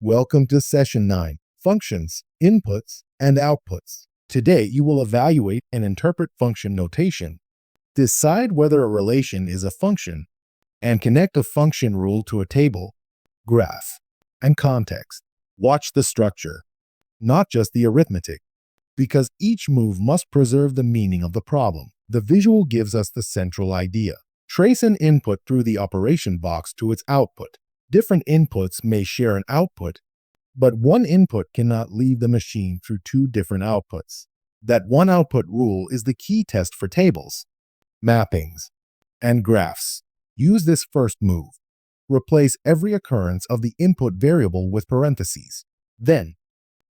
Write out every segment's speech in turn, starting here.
Welcome to Session 9, Functions, Inputs, and Outputs. Today, you will evaluate and interpret function notation, decide whether a relation is a function, and connect a function rule to a table, graph, and context. Watch the structure, not just the arithmetic, because each move must preserve the meaning of the problem. The visual gives us the central idea. Trace an input through the operation box to its output. Different inputs may share an output, but one input cannot leave the machine through two different outputs. That one output rule is the key test for tables, mappings, and graphs. Use this first move. Replace every occurrence of the input variable with parentheses. Then,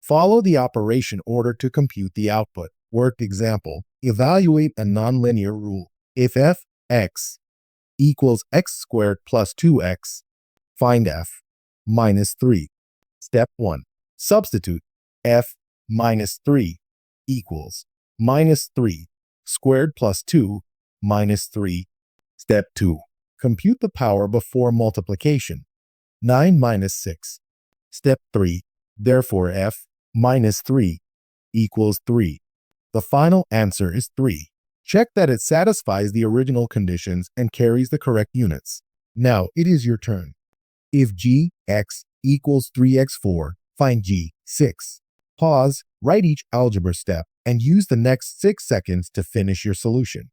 follow the operation order to compute the output. Worked example, evaluate a nonlinear rule. If f(x) equals x squared plus 2x, find f minus 3. Step 1. Substitute f minus 3 equals minus 3 squared plus 2 minus 3. Step 2. Compute the power before multiplication. 9 minus 6. Step 3. Therefore, f minus 3 equals 3. The final answer is 3. Check that it satisfies the original conditions and carries the correct units. Now it is your turn. If gx equals 3x4, find g6. Pause, write each algebra step, and use the next 6 seconds to finish your solution.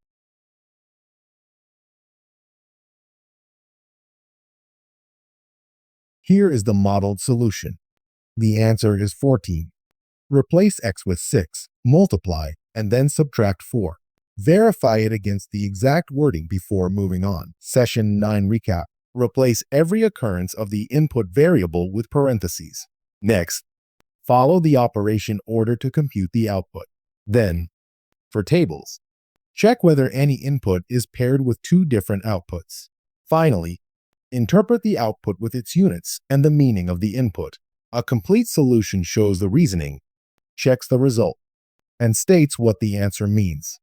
Here is the modeled solution. The answer is 14. Replace x with 6, multiply, and then subtract 4. Verify it against the exact wording before moving on. Session 9 recap. Replace every occurrence of the input variable with parentheses. Next, follow the operation order to compute the output. Then, for tables, check whether any input is paired with two different outputs. Finally, interpret the output with its units and the meaning of the input. A complete solution shows the reasoning, checks the result, and states what the answer means.